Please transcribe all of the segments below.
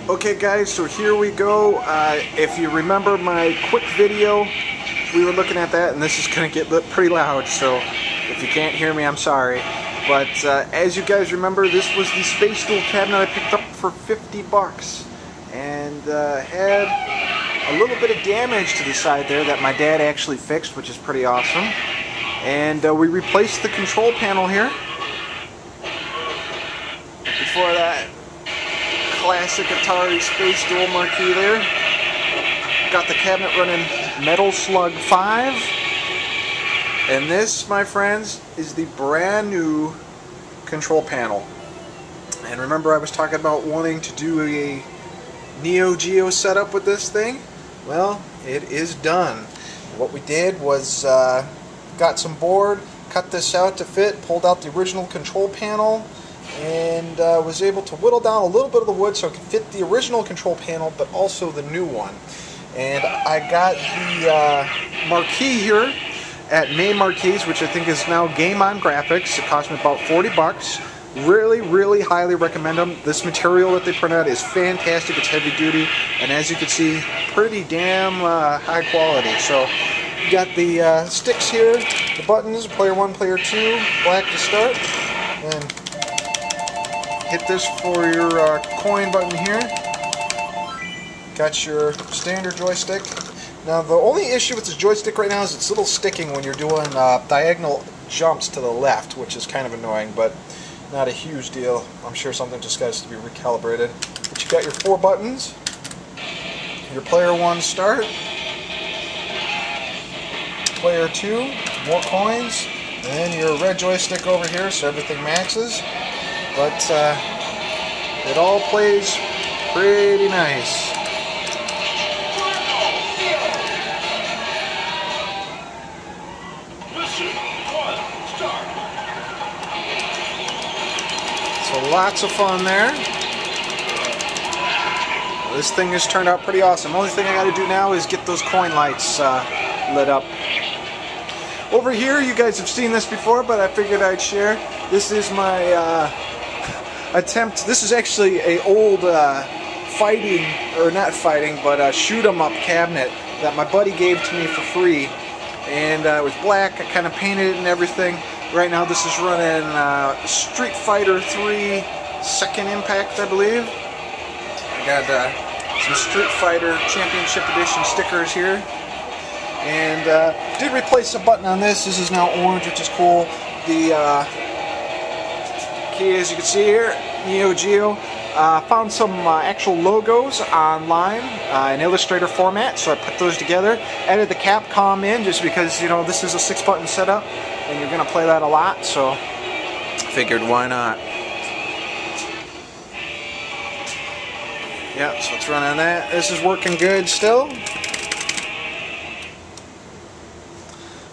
Okay guys, so here we go. If you remember my quick video, we were looking at that, and this is going to get pretty loud, so if you can't hear me, I'm sorry. But as you guys remember, this was the space duel cabinet I picked up for 50 bucks. And had a little bit of damage to the side there that my dad actually fixed, which is pretty awesome. And we replaced the control panel here. Before that, classic Atari Space Duel marquee there. Got the cabinet running Metal Slug 5. And this, my friends, is the brand new control panel. And remember I was talking about wanting to do a Neo Geo setup with this thing? Well, it is done. What we did was got some board, cut this out to fit, pulled out the original control panel, and was able to whittle down a little bit of the wood so it could fit the original control panel but also the new one. And I got the marquee here at May Marquees, which I think is now Game On Graphics. It cost me about 40 bucks. Really highly recommend them. This material that they print out is fantastic. It's heavy duty, and as you can see, pretty damn high quality. So you got the sticks here, the buttons, player 1, player 2, black to start, and hit this for your coin button here. Got your standard joystick. Now the only issue with this joystick right now is it's a little sticking when you're doing diagonal jumps to the left, which is kind of annoying, but not a huge deal. I'm sure something just has to be recalibrated. But you got your 4 buttons, your player 1 start, player 2, more coins, and then your red joystick over here so everything maxes. But it all plays pretty nice. So lots of fun there. This thing has turned out pretty awesome. The only thing I got to do now is get those coin lights lit up. Over here, you guys have seen this before, but I figured I'd share. This is my attempt. This is actually a old fighting, or not fighting, but shoot 'em up cabinet that my buddy gave to me for free. And it was black. I kind of painted it and everything. Right now this is running Street Fighter 3 Second Impact, I believe. I got some Street Fighter Championship Edition stickers here. And did replace the button on this. This is now orange, which is cool. The key, as you can see here, Neo Geo. Found some actual logos online in Illustrator format, so I put those together. Added the Capcom in just because, you know, this is a 6-button setup and you're going to play that a lot, so figured why not. Yeah, so it's running that. This is working good still.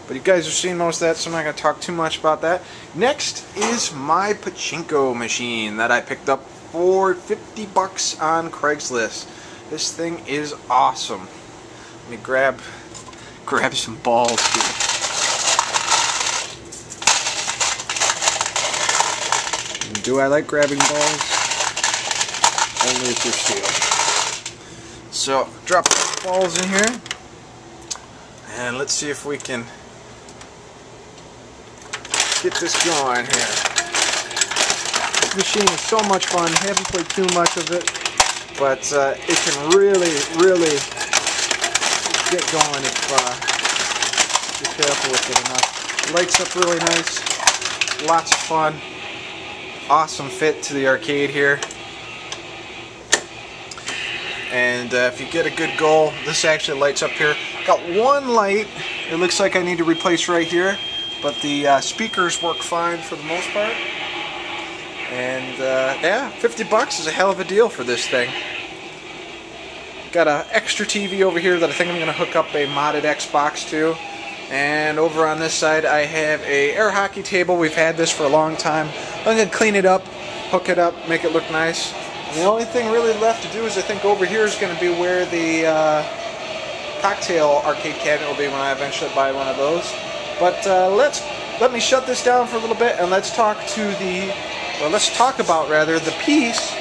But you guys have seen most of that, so I'm not going to talk too much about that. Next is my pachinko machine that I picked up for 50 bucks on Craigslist. This thing is awesome. Let me grab some balls here. And do I like grabbing balls? Only if they're steel. So drop the balls in here, and let's see if we can get this going here. This machine is so much fun. I haven't played too much of it, but it can really get going if you're careful with it enough. It lights up really nice. Lots of fun. Awesome fit to the arcade here. And if you get a good goal, this actually lights up here. Got one light it looks like I need to replace right here, but the speakers work fine for the most part. And yeah, 50 bucks is a hell of a deal for this thing. Got an extra TV over here that I think I'm going to hook up a modded Xbox to. And over on this side I have a air hockey table. We've had this for a long time. I'm going to clean it up, hook it up, make it look nice. And the only thing really left to do is I think over here is going to be where the cocktail arcade cabinet will be when I eventually buy one of those. But let me shut this down for a little bit and let's talk about the piece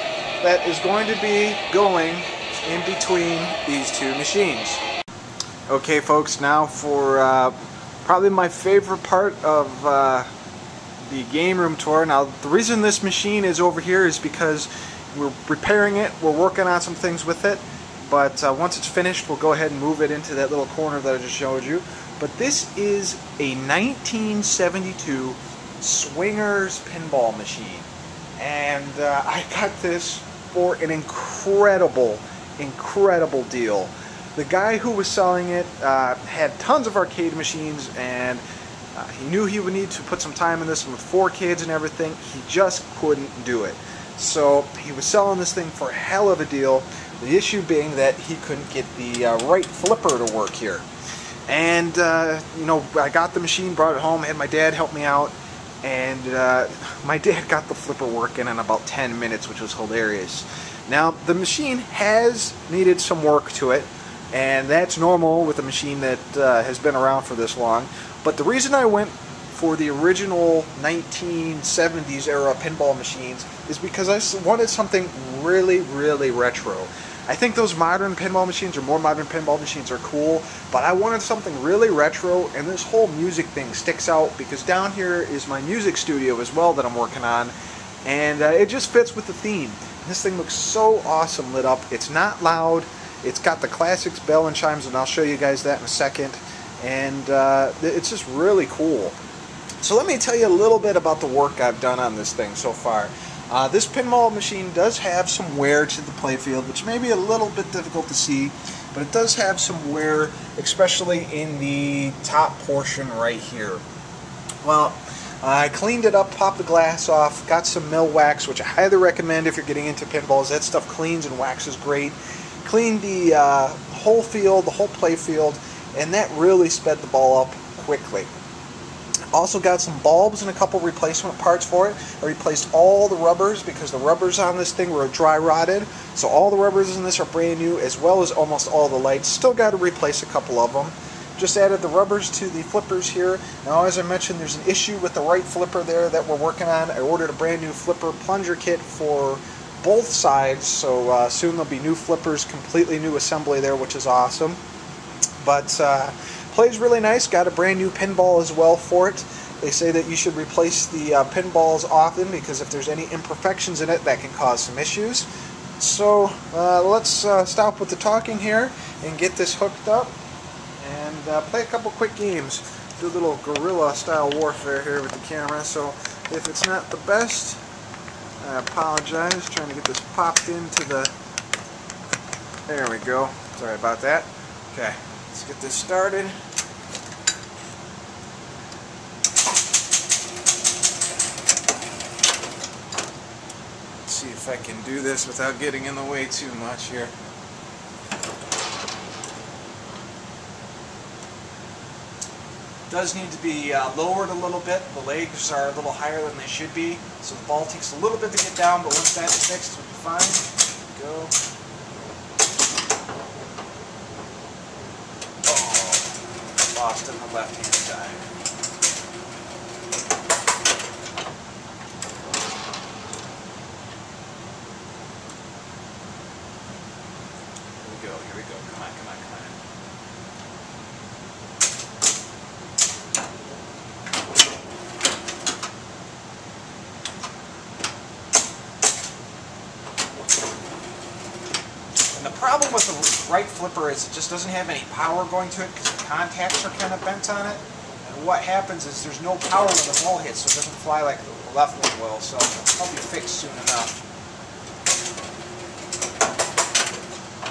that is going to be going in between these two machines. Okay folks, now for probably my favorite part of the game room tour. Now the reason this machine is over here is because we're repairing it, we're working on some things with it, but once it's finished we'll go ahead and move it into that little corner that I just showed you. But this is a 1972 Swingers pinball machine, and I got this for an incredible deal. The guy who was selling it had tons of arcade machines, and he knew he would need to put some time in this, and with 4 kids and everything, he just couldn't do it. So he was selling this thing for a hell of a deal, the issue being that he couldn't get the right flipper to work here. And you know, I got the machine, brought it home, had my dad help me out, and my dad got the flipper working in about 10 minutes, which was hilarious. Now the machine has needed some work to it, and that's normal with a machine that has been around for this long. But the reason I went for the original 1970s era pinball machines is because I wanted something really retro. I think those modern pinball machines, or more modern pinball machines, are cool, but I wanted something really retro, and this whole music thing sticks out because down here is my music studio as well that I'm working on, and it just fits with the theme. This thing looks so awesome lit up. It's not loud. It's got the classics bell and chimes, and I'll show you guys that in a second. And it's just really cool. So let me tell you a little bit about the work I've done on this thing so far. This pinball machine does have some wear to the playfield, which may be a little bit difficult to see, but it does have some wear, especially in the top portion right here. Well, I cleaned it up, popped the glass off, got some mill wax, which I highly recommend if you're getting into pinballs. That stuff cleans and waxes great. Cleaned the whole field, the whole play field, and that really sped the ball up quickly. Also got some bulbs and a couple replacement parts for it. I replaced all the rubbers because the rubbers on this thing were dry rotted. So all the rubbers in this are brand new, as well as almost all the lights. Still got to replace a couple of them. Just added the rubbers to the flippers here. Now, as I mentioned, there's an issue with the right flipper there that we're working on. I ordered a brand new flipper plunger kit for both sides, so soon there'll be new flippers, completely new assembly there, which is awesome. But plays really nice. Got a brand new pinball as well for it. They say that you should replace the pinballs often because if there's any imperfections in it, that can cause some issues. So let's stop with the talking here and get this hooked up and play a couple quick games. Do a little guerrilla style warfare here with the camera, so if it's not the best, I apologize. Trying to get this popped into the... There we go. Sorry about that. Okay, let's get this started. Let's see if I can do this without getting in the way too much here. Does need to be lowered a little bit. The legs are a little higher than they should be, so the ball takes a little bit to get down, but once that's fixed, it'll be fine. Go. Oh, lost in the left-hand side. Here we go. Come on, come on, come on. And the problem with the right flipper is it just doesn't have any power going to it because the contacts are kind of bent on it. And what happens is there's no power when the ball hits, so it doesn't fly like the left one will. So it'll be fixed soon enough.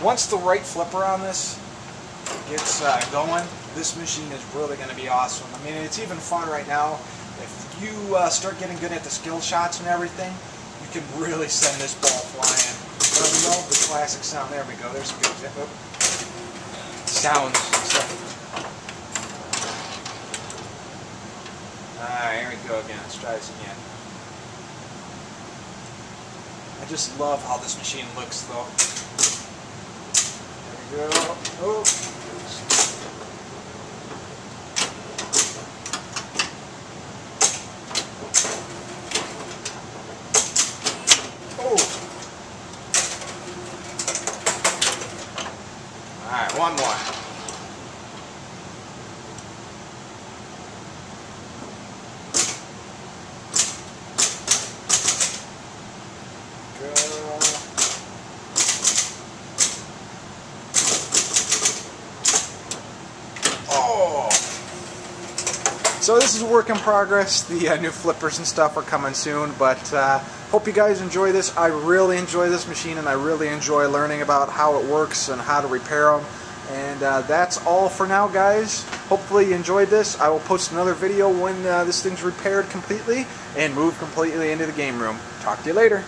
Once the right flipper on this gets going, this machine is really going to be awesome. I mean, it's even fun right now. If you start getting good at the skill shots and everything, you can really send this ball flying. But we know the classic sound. There we go. There's a good example. Sounds. Alright, here we go again. Let's try this again. I just love how this machine looks, though. There we go. Oh. Alright, one more. Oh! So this is a work in progress. The new flippers and stuff are coming soon, but hope you guys enjoy this. I really enjoy this machine, and I really enjoy learning about how it works and how to repair them. And that's all for now, guys. Hopefully you enjoyed this. I will post another video when this thing's repaired completely and moved completely into the game room. Talk to you later.